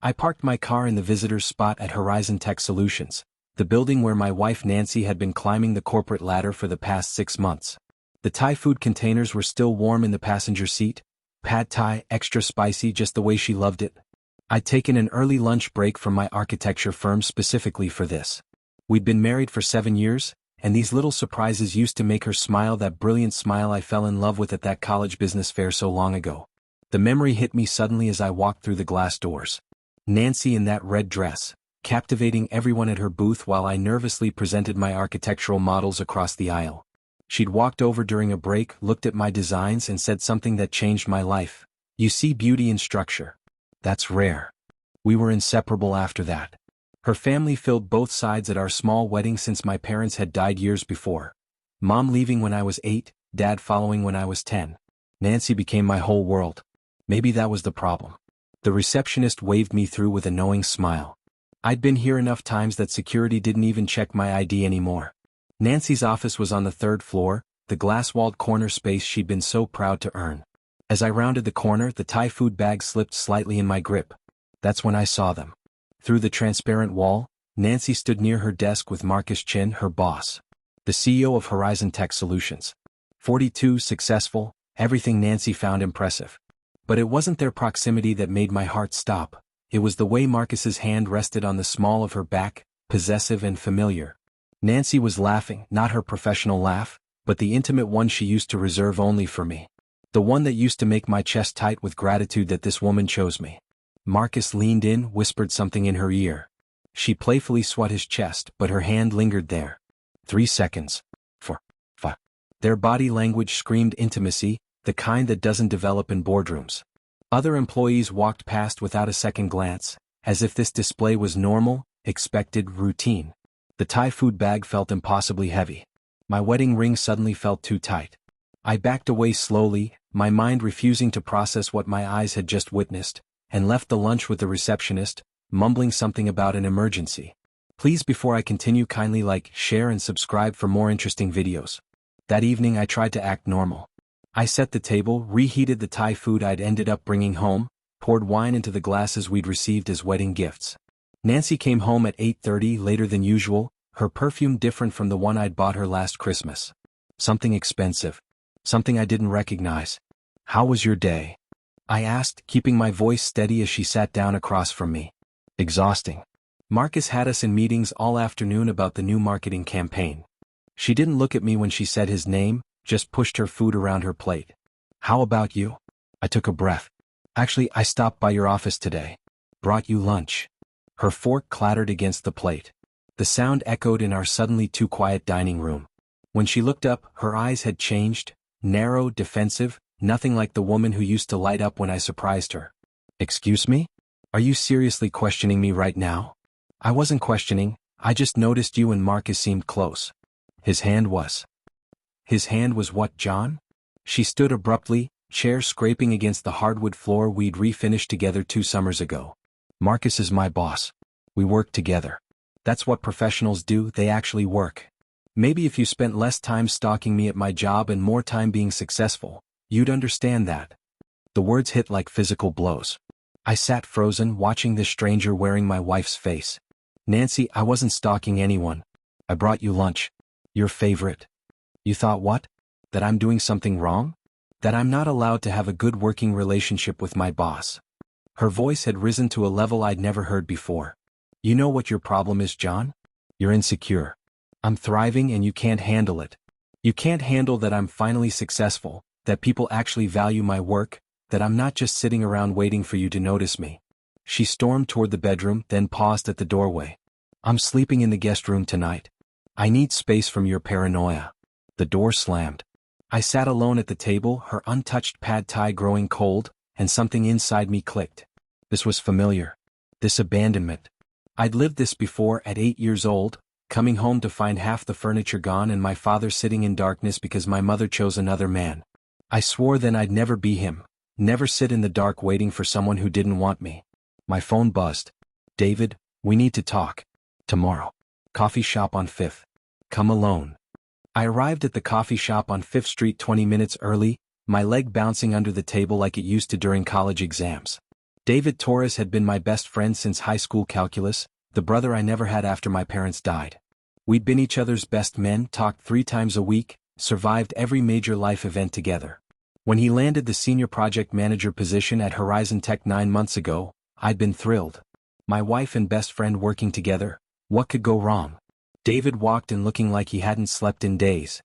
I parked my car in the visitor's spot at Horizon Tech Solutions, the building where my wife Nancy had been climbing the corporate ladder for the past 6 months. The Thai food containers were still warm in the passenger seat, pad Thai, extra spicy just the way she loved it. I'd taken an early lunch break from my architecture firm specifically for this. We'd been married for 7 years, and these little surprises used to make her smile, that brilliant smile I fell in love with at that college business fair so long ago. The memory hit me suddenly as I walked through the glass doors. Nancy in that red dress, captivating everyone at her booth while I nervously presented my architectural models across the aisle. She'd walked over during a break, looked at my designs and said something that changed my life. "You see beauty in structure. That's rare." We were inseparable after that. Her family filled both sides at our small wedding since my parents had died years before. Mom leaving when I was 8, Dad following when I was 10. Nancy became my whole world. Maybe that was the problem. The receptionist waved me through with a knowing smile. I'd been here enough times that security didn't even check my ID anymore. Nancy's office was on the 3rd floor, the glass-walled corner space she'd been so proud to earn. As I rounded the corner, the Thai food bag slipped slightly in my grip. That's when I saw them. Through the transparent wall, Nancy stood near her desk with Marcus Chen, her boss. The CEO of Horizon Tech Solutions. 42, successful, everything Nancy found impressive. But it wasn't their proximity that made my heart stop. It was the way Marcus's hand rested on the small of her back, possessive and familiar. Nancy was laughing, not her professional laugh, but the intimate one she used to reserve only for me. The one that used to make my chest tight with gratitude that this woman chose me. Marcus leaned in, whispered something in her ear. She playfully swat his chest, but her hand lingered there. 3 seconds. 4. 5. Their body language screamed intimacy, the kind that doesn't develop in boardrooms. Other employees walked past without a second glance, as if this display was normal, expected, routine. The Thai food bag felt impossibly heavy. My wedding ring suddenly felt too tight. I backed away slowly, my mind refusing to process what my eyes had just witnessed, and left the lunch with the receptionist, mumbling something about an emergency. Please, before I continue, kindly like, share and subscribe for more interesting videos. That evening I tried to act normal. I set the table, reheated the Thai food I'd ended up bringing home, poured wine into the glasses we'd received as wedding gifts. Nancy came home at 8:30, later than usual, her perfume different from the one I'd bought her last Christmas. Something expensive. Something I didn't recognize. "How was your day?" I asked, keeping my voice steady as she sat down across from me. "Exhausting. Marcus had us in meetings all afternoon about the new marketing campaign." She didn't look at me when she said his name, just pushed her food around her plate. "How about you?" I took a breath. "Actually, I stopped by your office today. Brought you lunch." Her fork clattered against the plate. The sound echoed in our suddenly too quiet dining room. When she looked up, her eyes had changed, narrow, defensive, nothing like the woman who used to light up when I surprised her. "Excuse me? Are you seriously questioning me right now?" "I wasn't questioning, I just noticed you and Marcus seemed close." His hand was. His hand was what, John? She stood abruptly, chair scraping against the hardwood floor we'd refinished together 2 summers ago. "Marcus is my boss. We work together. That's what professionals do, they actually work. Maybe if you spent less time stalking me at my job and more time being successful, you'd understand that." The words hit like physical blows. I sat frozen, watching this stranger wearing my wife's face. "Nancy, I wasn't stalking anyone. I brought you lunch. Your favorite." "You thought what? That I'm doing something wrong? That I'm not allowed to have a good working relationship with my boss?" Her voice had risen to a level I'd never heard before. "You know what your problem is, John? You're insecure. I'm thriving and you can't handle it. You can't handle that I'm finally successful, that people actually value my work, that I'm not just sitting around waiting for you to notice me." She stormed toward the bedroom, then paused at the doorway. "I'm sleeping in the guest room tonight. I need space from your paranoia." The door slammed. I sat alone at the table, her untouched pad thai growing cold, and something inside me clicked. This was familiar. This abandonment. I'd lived this before at 8 years old, coming home to find half the furniture gone and my father sitting in darkness because my mother chose another man. I swore then I'd never be him, never sit in the dark waiting for someone who didn't want me. My phone buzzed. "David, we need to talk. Tomorrow. Coffee shop on 5th. Come alone." I arrived at the coffee shop on 5th Street 20 minutes early, my leg bouncing under the table like it used to during college exams. David Torres had been my best friend since high school calculus, the brother I never had after my parents died. We'd been each other's best men, talked 3 times a week, survived every major life event together. When he landed the senior project manager position at Horizon Tech 9 months ago, I'd been thrilled. My wife and best friend working together, what could go wrong? David walked in looking like he hadn't slept in days.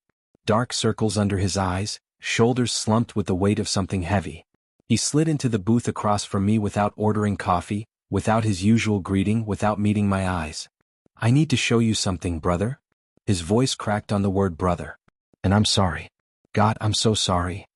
Dark circles under his eyes, shoulders slumped with the weight of something heavy. He slid into the booth across from me without ordering coffee, without his usual greeting, without meeting my eyes. "I need to show you something, brother." His voice cracked on the word brother. "And I'm sorry. God, I'm so sorry."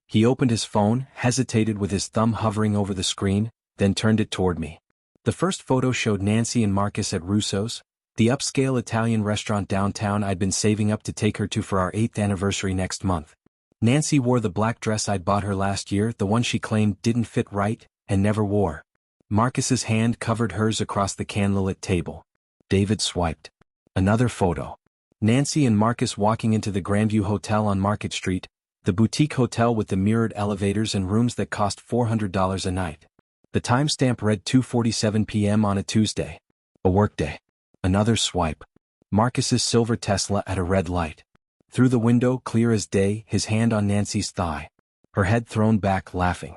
He opened his phone, hesitated with his thumb hovering over the screen, then turned it toward me. The first photo showed Nancy and Marcus at Russo's, the upscale Italian restaurant downtown I'd been saving up to take her to for our 8th anniversary next month. Nancy wore the black dress I'd bought her last year, the one she claimed didn't fit right, and never wore. Marcus's hand covered hers across the candlelit table. David swiped. Another photo. Nancy and Marcus walking into the Grandview Hotel on Market Street, the boutique hotel with the mirrored elevators and rooms that cost $400 a night. The timestamp read 2:47 p.m. on a Tuesday. A workday. Another swipe. Marcus's silver Tesla at a red light. Through the window, clear as day, his hand on Nancy's thigh. Her head thrown back, laughing.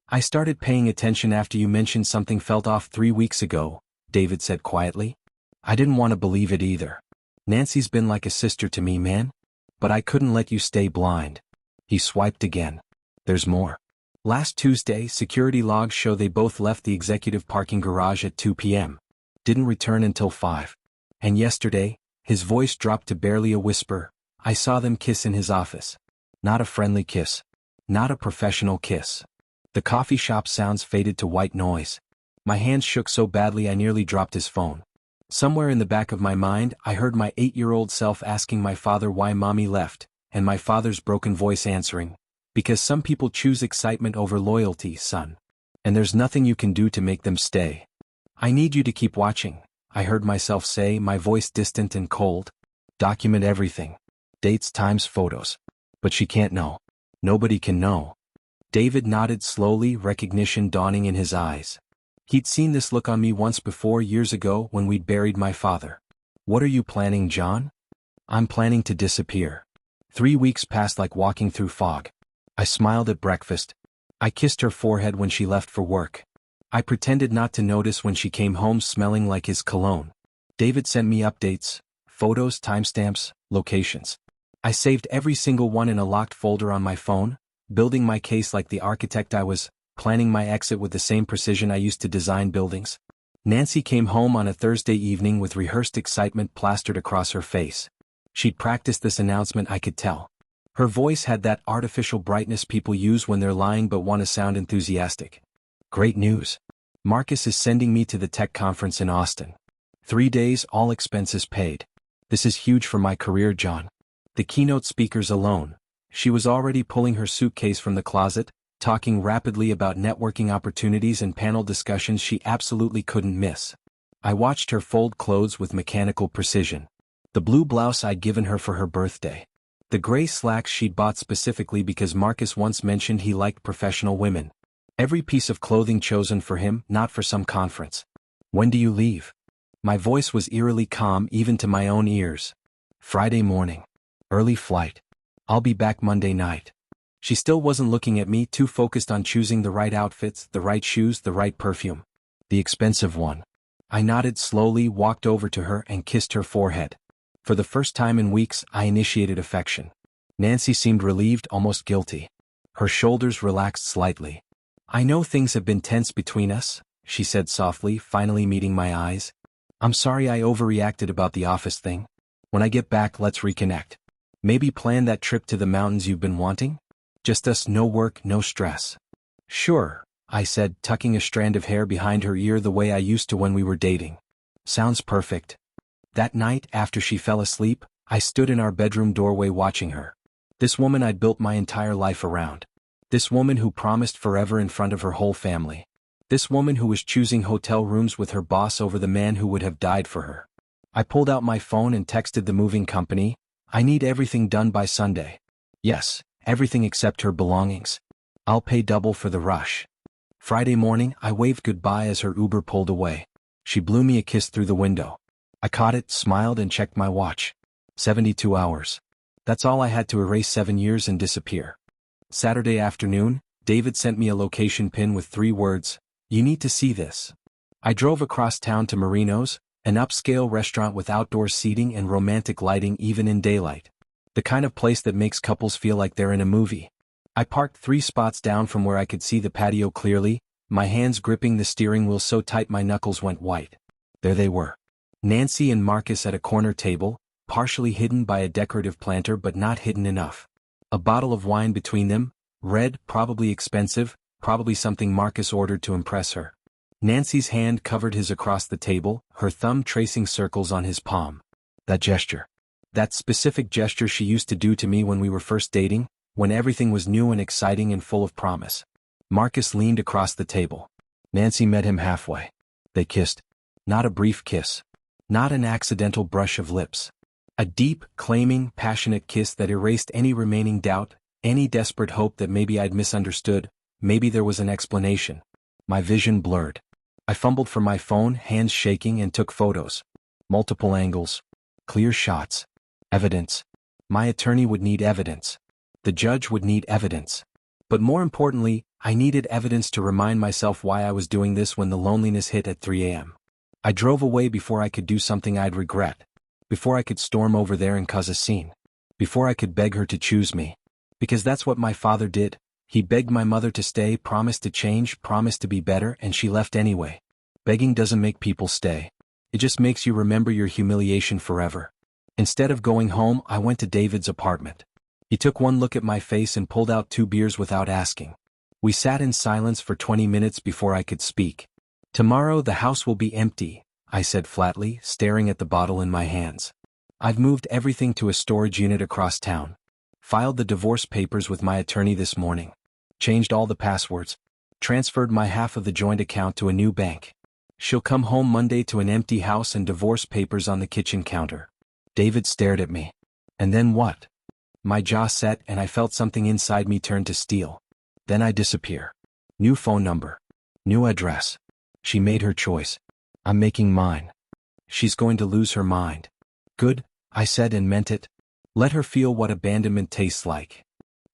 "I started paying attention after you mentioned something felt off 3 weeks ago," David said quietly. "I didn't want to believe it either. Nancy's been like a sister to me, man. But I couldn't let you stay blind." He swiped again. "There's more. Last Tuesday, security logs show they both left the executive parking garage at 2 p.m. Didn't return until 5. And yesterday," his voice dropped to barely a whisper, "I saw them kiss in his office. Not a friendly kiss. Not a professional kiss." The coffee shop sounds faded to white noise. My hands shook so badly I nearly dropped his phone. Somewhere in the back of my mind, I heard my 8-year-old self asking my father why mommy left, and my father's broken voice answering, "Because some people choose excitement over loyalty, son. And there's nothing you can do to make them stay." "I need you to keep watching," I heard myself say, my voice distant and cold. "Document everything. Dates, times, photos. But she can't know. Nobody can know." David nodded slowly, recognition dawning in his eyes. He'd seen this look on me once before, years ago when we'd buried my father. "What are you planning, John?" "I'm planning to disappear." 3 weeks passed like walking through fog. I smiled at breakfast. I kissed her forehead when she left for work. I pretended not to notice when she came home smelling like his cologne. David sent me updates, photos, timestamps, locations. I saved every single one in a locked folder on my phone, building my case like the architect I was, planning my exit with the same precision I used to design buildings. Nancy came home on a Thursday evening with rehearsed excitement plastered across her face. She'd practiced this announcement, I could tell. Her voice had that artificial brightness people use when they're lying but want to sound enthusiastic. "Great news. Marcus is sending me to the tech conference in Austin. 3 days, all expenses paid. This is huge for my career, John." The keynote speakers alone. She was already pulling her suitcase from the closet, talking rapidly about networking opportunities and panel discussions she absolutely couldn't miss. I watched her fold clothes with mechanical precision. The blue blouse I'd given her for her birthday. The gray slacks she'd bought specifically because Marcus once mentioned he liked professional women. Every piece of clothing chosen for him, not for some conference. "When do you leave?" My voice was eerily calm even to my own ears. "Friday morning. Early flight. I'll be back Monday night." She still wasn't looking at me, too focused on choosing the right outfits, the right shoes, the right perfume. "The expensive one." I nodded slowly, walked over to her and kissed her forehead. For the first time in weeks, I initiated affection. Nancy seemed relieved, almost guilty. Her shoulders relaxed slightly. "I know things have been tense between us," she said softly, finally meeting my eyes. "I'm sorry I overreacted about the office thing. When I get back, let's reconnect. Maybe plan that trip to the mountains you've been wanting? Just us, no work, no stress." "Sure," I said, tucking a strand of hair behind her ear the way I used to when we were dating. "Sounds perfect." That night, after she fell asleep, I stood in our bedroom doorway watching her. This woman I'd built my entire life around. This woman who promised forever in front of her whole family. This woman who was choosing hotel rooms with her boss over the man who would have died for her. I pulled out my phone and texted the moving company, "I need everything done by Sunday." "Yes, everything except her belongings. I'll pay double for the rush." Friday morning, I waved goodbye as her Uber pulled away. She blew me a kiss through the window. I caught it, smiled, and checked my watch. 72 hours. That's all I had to erase 7 years and disappear. Saturday afternoon, David sent me a location pin with 3 words, "You need to see this." I drove across town to Marino's, an upscale restaurant with outdoor seating and romantic lighting even in daylight. The kind of place that makes couples feel like they're in a movie. I parked 3 spots down from where I could see the patio clearly, my hands gripping the steering wheel so tight my knuckles went white. There they were. Nancy and Marcus at a corner table, partially hidden by a decorative planter but not hidden enough. A bottle of wine between them, red, probably expensive, probably something Marcus ordered to impress her. Nancy's hand covered his across the table, her thumb tracing circles on his palm. That gesture. That specific gesture she used to do to me when we were first dating, when everything was new and exciting and full of promise. Marcus leaned across the table. Nancy met him halfway. They kissed. Not a brief kiss. Not an accidental brush of lips. A deep, claiming, passionate kiss that erased any remaining doubt, any desperate hope that maybe I'd misunderstood, maybe there was an explanation. My vision blurred. I fumbled for my phone, hands shaking, and took photos. Multiple angles. Clear shots. Evidence. My attorney would need evidence. The judge would need evidence. But more importantly, I needed evidence to remind myself why I was doing this when the loneliness hit at 3 a.m. I drove away before I could do something I'd regret. Before I could storm over there and cause a scene. Before I could beg her to choose me. Because that's what my father did. He begged my mother to stay, promised to change, promised to be better, and she left anyway. Begging doesn't make people stay. It just makes you remember your humiliation forever. Instead of going home, I went to David's apartment. He took one look at my face and pulled out 2 beers without asking. We sat in silence for 20 minutes before I could speak. "Tomorrow the house will be empty," I said flatly, staring at the bottle in my hands. "I've moved everything to a storage unit across town. Filed the divorce papers with my attorney this morning. Changed all the passwords. Transferred my half of the joint account to a new bank. She'll come home Monday to an empty house and divorce papers on the kitchen counter." David stared at me. "And then what?" My jaw set and I felt something inside me turn to steel. Then I disappear. New phone number. New address. She made her choice. I'm making mine. She's going to lose her mind. Good, I said and meant it. Let her feel what abandonment tastes like.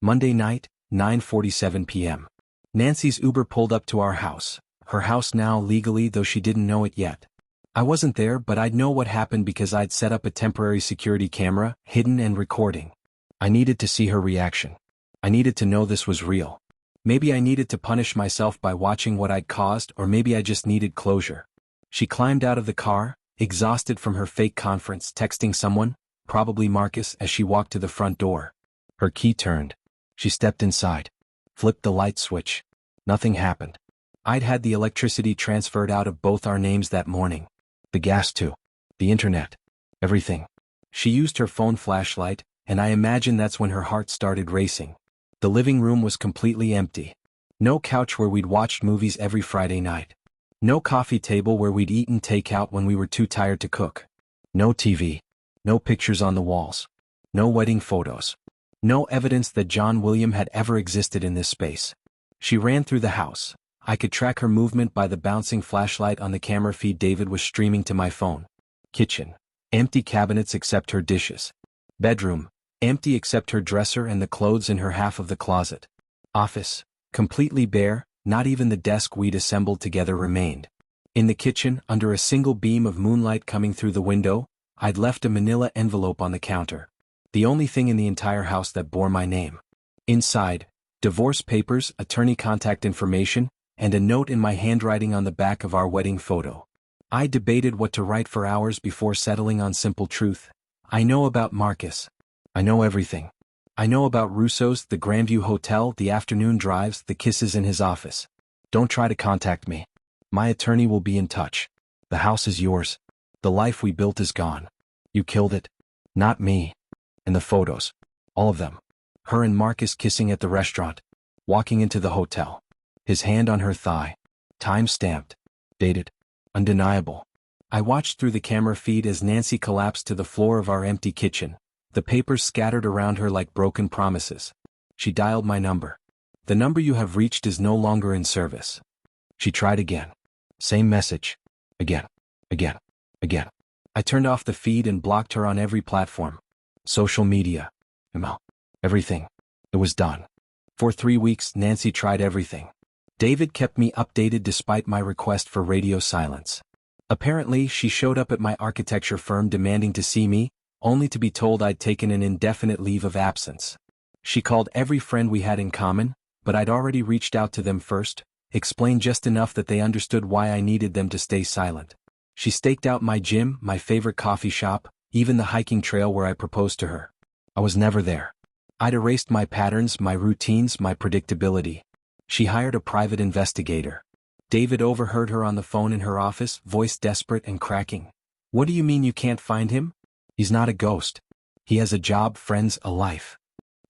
Monday night, 9:47 p.m. Nancy's Uber pulled up to our house. Her house now legally, though she didn't know it yet. I wasn't there, but I'd know what happened because I'd set up a temporary security camera, hidden and recording. I needed to see her reaction. I needed to know this was real. Maybe I needed to punish myself by watching what I'd caused, or maybe I just needed closure. She climbed out of the car, exhausted from her fake conference, texting someone, probably Marcus, as she walked to the front door. Her key turned. She stepped inside. Flipped the light switch. Nothing happened. I'd had the electricity transferred out of both our names that morning. The gas too. The internet. Everything. She used her phone flashlight, and I imagine that's when her heart started racing. The living room was completely empty. No couch where we'd watched movies every Friday night. No coffee table where we'd eaten takeout when we were too tired to cook. No TV. No pictures on the walls. No wedding photos. No evidence that John William had ever existed in this space. She ran through the house. I could track her movement by the bouncing flashlight on the camera feed David was streaming to my phone. Kitchen. Empty cabinets except her dishes. Bedroom. Empty except her dresser and the clothes in her half of the closet. Office. Completely bare, not even the desk we'd assembled together remained. In the kitchen, under a single beam of moonlight coming through the window, I'd left a manila envelope on the counter. The only thing in the entire house that bore my name. Inside, divorce papers, attorney contact information, and a note in my handwriting on the back of our wedding photo. I debated what to write for hours before settling on simple truth. I know about Marcus. I know everything. I know about Russo's, the Grandview Hotel, the afternoon drives, the kisses in his office. Don't try to contact me. My attorney will be in touch. The house is yours. The life we built is gone. You killed it. Not me. And the photos. All of them. Her and Marcus kissing at the restaurant. Walking into the hotel. His hand on her thigh. Time stamped. Dated. Undeniable. I watched through the camera feed as Nancy collapsed to the floor of our empty kitchen. The papers scattered around her like broken promises. She dialed my number. The number you have reached is no longer in service. She tried again. Same message. Again. Again. Again. I turned off the feed and blocked her on every platform. Social media. Email. Everything. It was done. For 3 weeks, Nancy tried everything. David kept me updated despite my request for radio silence. Apparently, she showed up at my architecture firm demanding to see me, only to be told I'd taken an indefinite leave of absence. She called every friend we had in common, but I'd already reached out to them first, explained just enough that they understood why I needed them to stay silent. She staked out my gym, my favorite coffee shop, even the hiking trail where I proposed to her. I was never there. I'd erased my patterns, my routines, my predictability. She hired a private investigator. David overheard her on the phone in her office, voice desperate and cracking. "What do you mean you can't find him? He's not a ghost. He has a job, friends, a life."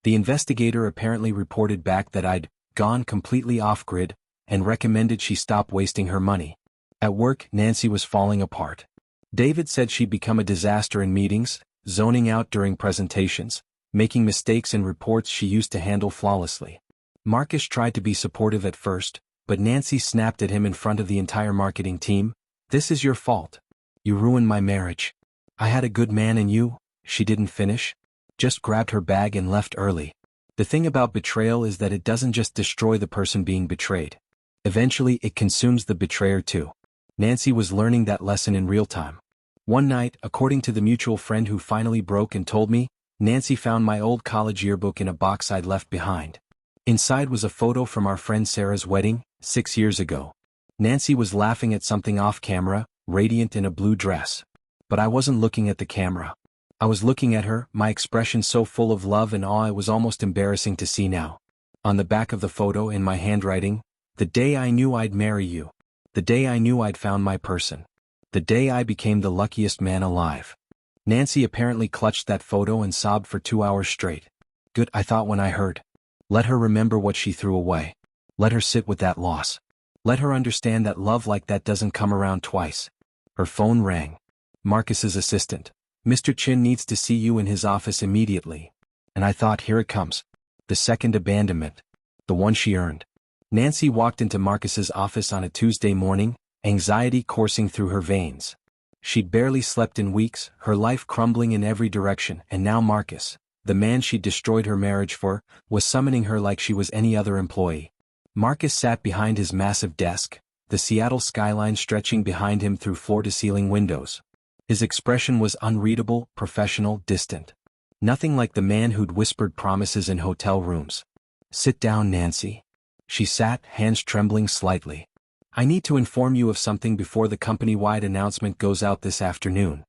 The investigator apparently reported back that I'd gone completely off-grid and recommended she stop wasting her money. At work, Nancy was falling apart. David said she'd become a disaster in meetings, zoning out during presentations, making mistakes in reports she used to handle flawlessly. Marcus tried to be supportive at first, but Nancy snapped at him in front of the entire marketing team. "This is your fault. You ruined my marriage. I had a good man in you." She didn't finish. Just grabbed her bag and left early. The thing about betrayal is that it doesn't just destroy the person being betrayed. Eventually, it consumes the betrayer too. Nancy was learning that lesson in real time. One night, according to the mutual friend who finally broke and told me, Nancy found my old college yearbook in a box I'd left behind. Inside was a photo from our friend Sarah's wedding, 6 years ago. Nancy was laughing at something off camera, radiant in a blue dress. But I wasn't looking at the camera. I was looking at her, my expression so full of love and awe it was almost embarrassing to see now. On the back of the photo, in my handwriting, "The day I knew I'd marry you. The day I knew I'd found my person. The day I became the luckiest man alive." Nancy apparently clutched that photo and sobbed for 2 hours straight. Good, I thought when I heard. Let her remember what she threw away. Let her sit with that loss. Let her understand that love like that doesn't come around twice. Her phone rang. Marcus's assistant. "Mr. Chen needs to see you in his office immediately." And I thought, here it comes. The second abandonment. The one she earned. Nancy walked into Marcus's office on a Tuesday morning, anxiety coursing through her veins. She'd barely slept in weeks, her life crumbling in every direction, and now Marcus, the man she'd destroyed her marriage for, was summoning her like she was any other employee. Marcus sat behind his massive desk, the Seattle skyline stretching behind him through floor-to-ceiling windows. His expression was unreadable, professional, distant. Nothing like the man who'd whispered promises in hotel rooms. "Sit down, Nancy." She sat, hands trembling slightly. "I need to inform you of something before the company-wide announcement goes out this afternoon."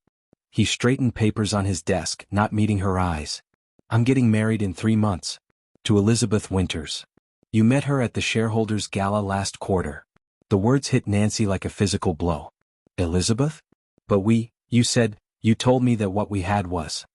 He straightened papers on his desk, not meeting her eyes. "I'm getting married in 3 months. To Elizabeth Winters. You met her at the shareholders' gala last quarter." The words hit Nancy like a physical blow. "Elizabeth? But you told me that what we had was."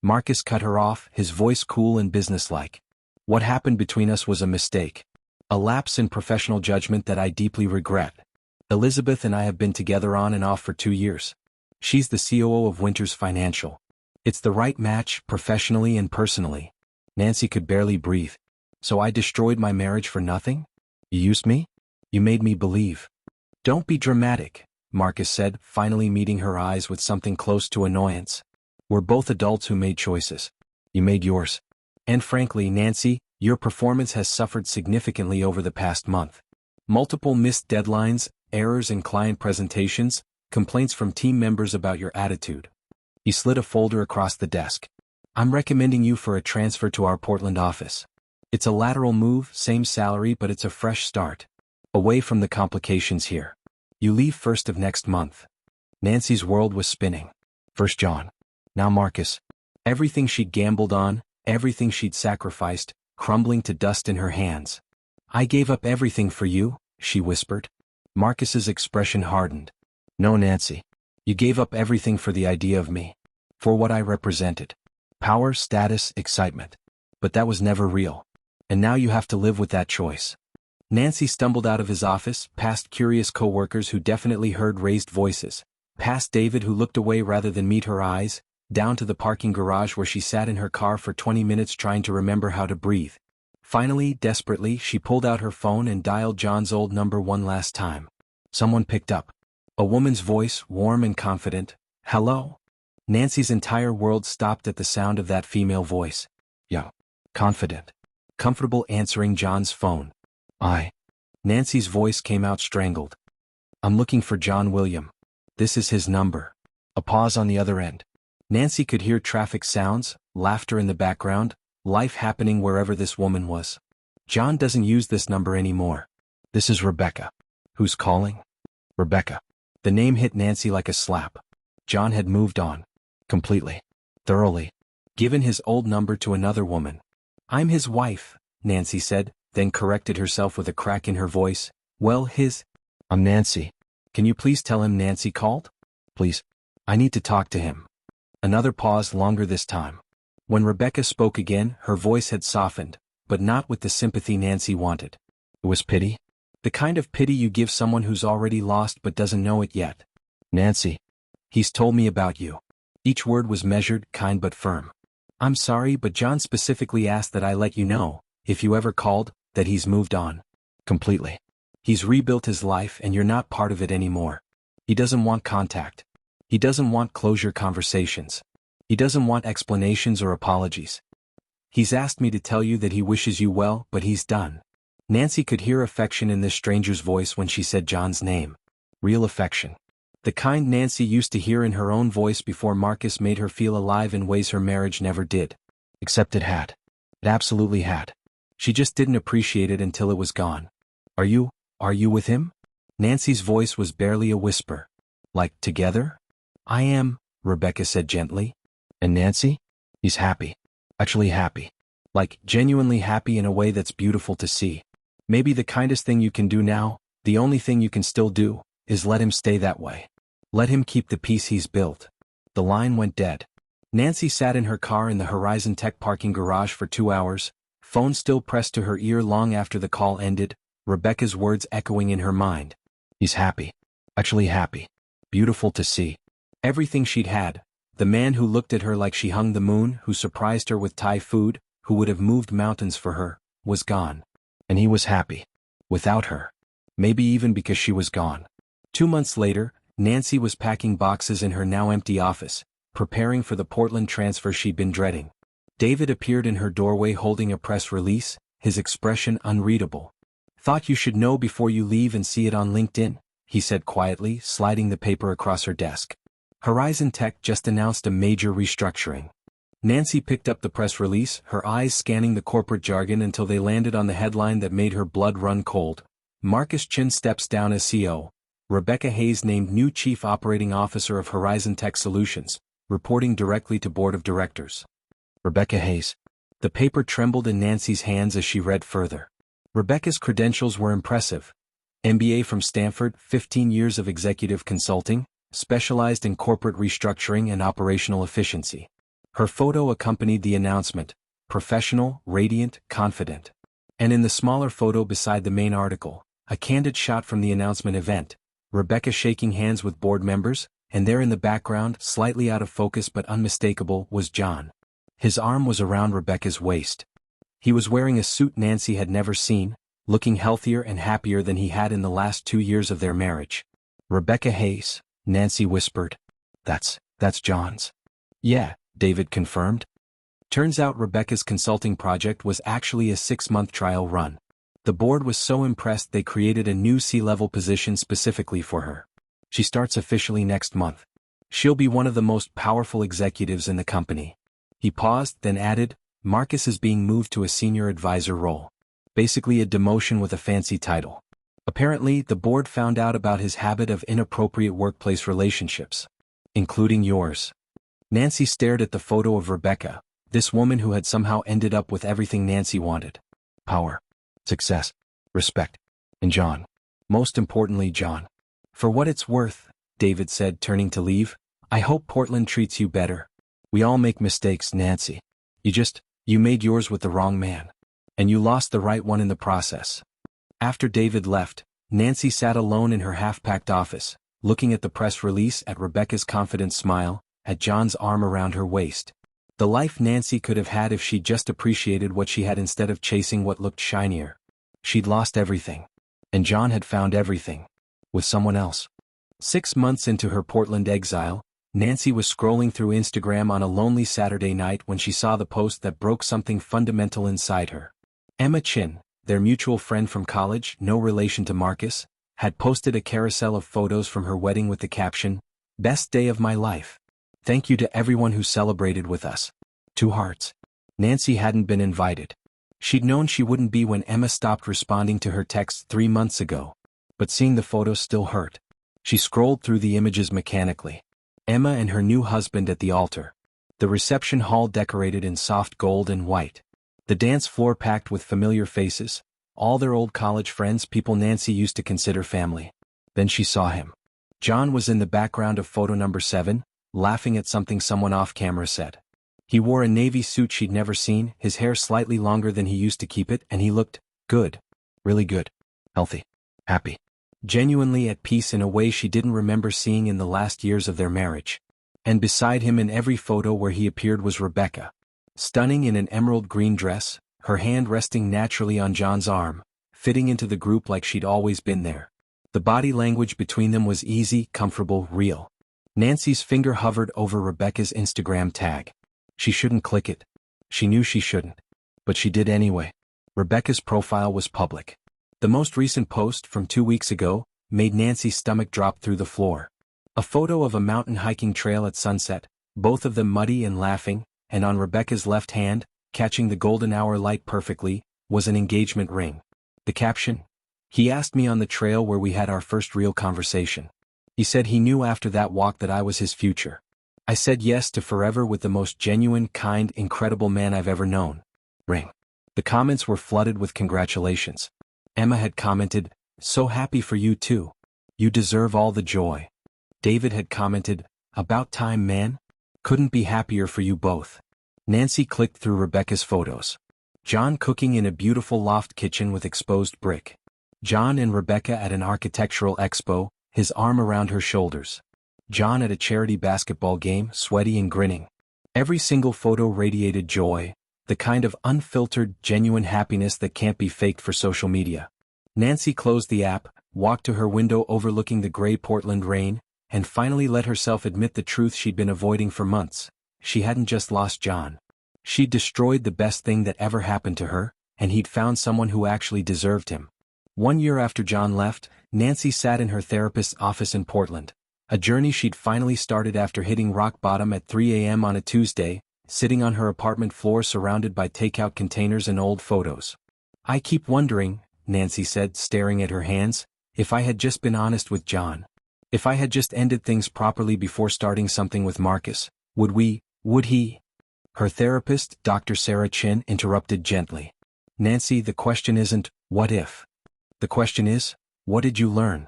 Marcus cut her off, his voice cool and businesslike. "What happened between us was a mistake. A lapse in professional judgment that I deeply regret. Elizabeth and I have been together on and off for 2 years. She's the COO of Winters Financial. It's the right match, professionally and personally." Nancy could barely breathe. "So I destroyed my marriage for nothing? You used me? You made me believe." "Don't be dramatic," Marcus said, finally meeting her eyes with something close to annoyance. "We're both adults who made choices. You made yours. And frankly, Nancy, your performance has suffered significantly over the past month. Multiple missed deadlines, errors in client presentations, complaints from team members about your attitude." He slid a folder across the desk. "I'm recommending you for a transfer to our Portland office. It's a lateral move, same salary, but it's a fresh start. Away from the complications here. You leave 1st of next month." Nancy's world was spinning. First John. Now Marcus. Everything she'd gambled on, everything she'd sacrificed, crumbling to dust in her hands. "I gave up everything for you," she whispered. Marcus's expression hardened. "No, Nancy. You gave up everything for the idea of me. For what I represented. Power, status, excitement. But that was never real. And now you have to live with that choice." Nancy stumbled out of his office, past curious co-workers who definitely heard raised voices, past David who looked away rather than meet her eyes, down to the parking garage where she sat in her car for 20 minutes trying to remember how to breathe. Finally, desperately, she pulled out her phone and dialed John's old number one last time. Someone picked up. A woman's voice, warm and confident. "Hello?" Nancy's entire world stopped at the sound of that female voice. Young, confident, comfortable, answering John's phone. Nancy's voice came out strangled. "I'm looking for John William. This is his number." A pause on the other end. Nancy could hear traffic sounds, laughter in the background, life happening wherever this woman was. "John doesn't use this number anymore. This is Rebecca." "Who's calling?" "Rebecca." The name hit Nancy like a slap. John had moved on. Completely. Thoroughly. Given his old number to another woman. "I'm his wife," Nancy said, then corrected herself with a crack in her voice. "Well, I'm Nancy. Can you please tell him Nancy called? Please. I need to talk to him." Another pause, longer this time. When Rebecca spoke again, her voice had softened, but not with the sympathy Nancy wanted. It was pity. The kind of pity you give someone who's already lost but doesn't know it yet. "Nancy. He's told me about you." Each word was measured, kind but firm. "I'm sorry, but John specifically asked that I let you know, if you ever called, that he's moved on. Completely. He's rebuilt his life and you're not part of it anymore. He doesn't want contact. He doesn't want closure conversations. He doesn't want explanations or apologies. He's asked me to tell you that he wishes you well, but he's done." Nancy could hear affection in this stranger's voice when she said John's name. Real affection. The kind Nancy used to hear in her own voice before Marcus made her feel alive in ways her marriage never did. Except it had. It absolutely had. She just didn't appreciate it until it was gone. Are you with him?" Nancy's voice was barely a whisper. "Like, together?" "I am," Rebecca said gently. "And Nancy?" "He's happy. Actually happy. Like, genuinely happy in a way that's beautiful to see. Maybe the kindest thing you can do now, the only thing you can still do, is let him stay that way. Let him keep the peace he's built." The line went dead. Nancy sat in her car in the Horizon Tech parking garage for 2 hours, phone still pressed to her ear long after the call ended, Rebecca's words echoing in her mind. "He's happy. Actually happy. Beautiful to see." Everything she'd had, the man who looked at her like she hung the moon, who surprised her with Thai food, who would have moved mountains for her, was gone. And he was happy. Without her. Maybe even because she was gone. 2 months later, Nancy was packing boxes in her now empty office, preparing for the Portland transfer she'd been dreading. David appeared in her doorway holding a press release, his expression unreadable. "Thought you should know before you leave and see it on LinkedIn," he said quietly, sliding the paper across her desk. Horizon Tech just announced a major restructuring. Nancy picked up the press release, her eyes scanning the corporate jargon until they landed on the headline that made her blood run cold. Marcus Chen steps down as CEO. Rebecca Hayes named new Chief Operating Officer of Horizon Tech Solutions, reporting directly to Board of Directors. Rebecca Hayes. The paper trembled in Nancy's hands as she read further. Rebecca's credentials were impressive. MBA from Stanford, 15 years of executive consulting, specialized in corporate restructuring and operational efficiency. Her photo accompanied the announcement, professional, radiant, confident. And in the smaller photo beside the main article, a candid shot from the announcement event, Rebecca shaking hands with board members, and there in the background, slightly out of focus but unmistakable, was John. His arm was around Rebecca's waist. He was wearing a suit Nancy had never seen, looking healthier and happier than he had in the last 2 years of their marriage. "Rebecca Hayes," Nancy whispered. That's John's." "Yeah," David confirmed. Turns out Rebecca's consulting project was actually a 6-month trial run. The board was so impressed they created a new C-level position specifically for her. She starts officially next month. She'll be one of the most powerful executives in the company. He paused, then added, "Marcus is being moved to a senior advisor role. Basically a demotion with a fancy title. Apparently, the board found out about his habit of inappropriate workplace relationships. Including yours." Nancy stared at the photo of Rebecca, this woman who had somehow ended up with everything Nancy wanted. Power. Success. Respect. And John. Most importantly, John. "For what it's worth," David said, turning to leave, "I hope Portland treats you better. We all make mistakes, Nancy. You made yours with the wrong man. And you lost the right one in the process." After David left, Nancy sat alone in her half-packed office, looking at the press release, at Rebecca's confident smile, at John's arm around her waist. The life Nancy could have had if she just appreciated what she had instead of chasing what looked shinier. She'd lost everything. And John had found everything. With someone else. 6 months into her Portland exile, Nancy was scrolling through Instagram on a lonely Saturday night when she saw the post that broke something fundamental inside her. Emma Chen, their mutual friend from college, no relation to Marcus, had posted a carousel of photos from her wedding with the caption, "Best day of my life. Thank you to everyone who celebrated with us." 2 hearts. Nancy hadn't been invited. She'd known she wouldn't be when Emma stopped responding to her texts 3 months ago. But seeing the photos still hurt. She scrolled through the images mechanically. Emma and her new husband at the altar. The reception hall decorated in soft gold and white. The dance floor packed with familiar faces, all their old college friends, people Nancy used to consider family. Then she saw him. John was in the background of photo number 7, laughing at something someone off camera said. He wore a navy suit she'd never seen, his hair slightly longer than he used to keep it, and he looked good. Really good. Healthy. Happy. Genuinely at peace in a way she didn't remember seeing in the last years of their marriage. And beside him in every photo where he appeared was Rebecca. Stunning in an emerald green dress, her hand resting naturally on John's arm, fitting into the group like she'd always been there. The body language between them was easy, comfortable, real. Nancy's finger hovered over Rebecca's Instagram tag. She shouldn't click it. She knew she shouldn't. But she did anyway. Rebecca's profile was public. The most recent post, from 2 weeks ago, made Nancy's stomach drop through the floor. A photo of a mountain hiking trail at sunset, both of them muddy and laughing, and on Rebecca's left hand, catching the golden hour light perfectly, was an engagement ring. The caption? "He asked me on the trail where we had our first real conversation. He said he knew after that walk that I was his future. I said yes to forever with the most genuine, kind, incredible man I've ever known. Ring." The comments were flooded with congratulations. Emma had commented, "So happy for you too. You deserve all the joy." David had commented, "About time, man. Couldn't be happier for you both." Nancy clicked through Rebecca's photos. John cooking in a beautiful loft kitchen with exposed brick. John and Rebecca at an architectural expo, his arm around her shoulders. John at a charity basketball game, sweaty and grinning. Every single photo radiated joy, the kind of unfiltered, genuine happiness that can't be faked for social media. Nancy closed the app, walked to her window overlooking the gray Portland rain, and finally let herself admit the truth she'd been avoiding for months. She hadn't just lost John. She'd destroyed the best thing that ever happened to her, and he'd found someone who actually deserved him. 1 year after John left, Nancy sat in her therapist's office in Portland. A journey she'd finally started after hitting rock bottom at 3 a.m. on a Tuesday, sitting on her apartment floor surrounded by takeout containers and old photos. "I keep wondering," Nancy said, staring at her hands, "if I had just been honest with John. If I had just ended things properly before starting something with Marcus, would he?" Her therapist, Dr. Sarah Chen, interrupted gently. "Nancy, the question isn't, what if? The question is, what did you learn?"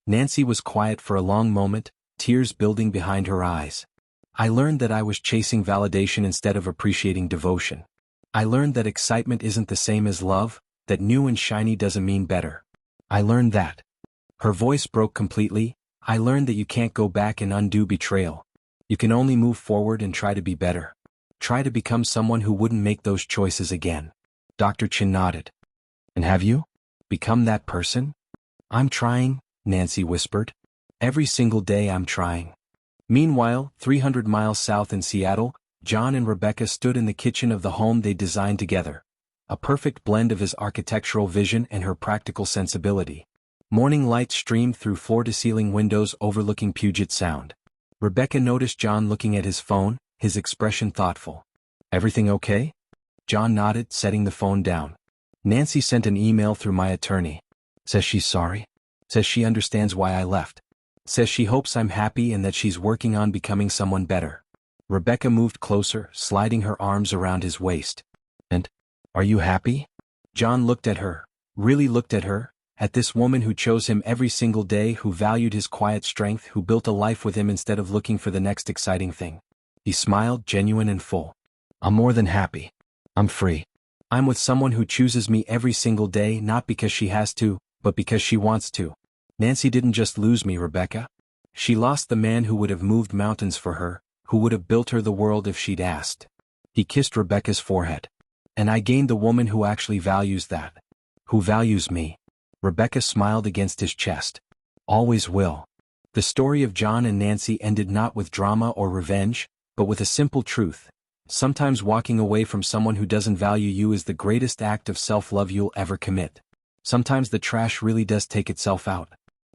Nancy was quiet for a long moment, tears building behind her eyes. "I learned that I was chasing validation instead of appreciating devotion. I learned that excitement isn't the same as love, that new and shiny doesn't mean better. I learned that." Her voice broke completely. "I learned that you can't go back and undo betrayal. You can only move forward and try to be better. Try to become someone who wouldn't make those choices again." Dr. Chen nodded. "And have you? Become that person?" "I'm trying," Nancy whispered. "Every single day I'm trying." Meanwhile, 300 miles south in Seattle, John and Rebecca stood in the kitchen of the home they designed together. A perfect blend of his architectural vision and her practical sensibility. Morning light streamed through floor-to-ceiling windows overlooking Puget Sound. Rebecca noticed John looking at his phone, his expression thoughtful. "Everything okay?" John nodded, setting the phone down. "Nancy sent an email through my attorney. Says she's sorry. Says she understands why I left. Says she hopes I'm happy and that she's working on becoming someone better." Rebecca moved closer, sliding her arms around his waist. "And, are you happy?" John looked at her, really looked at her, at this woman who chose him every single day, who valued his quiet strength, who built a life with him instead of looking for the next exciting thing. He smiled, genuine and full. "I'm more than happy. I'm free. I'm with someone who chooses me every single day, not because she has to, but because she wants to." Nancy didn't just lose me, Rebecca. She lost the man who would have moved mountains for her, who would have built her the world if she'd asked. He kissed Rebecca's forehead. And I gained the woman who actually values that. Who values me. Rebecca smiled against his chest. Always will. The story of John and Nancy ended not with drama or revenge, but with a simple truth. Sometimes walking away from someone who doesn't value you is the greatest act of self-love you'll ever commit. Sometimes the trash really does take itself out.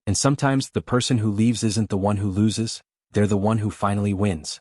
And sometimes the person who leaves isn't the one who loses, they're the one who finally wins.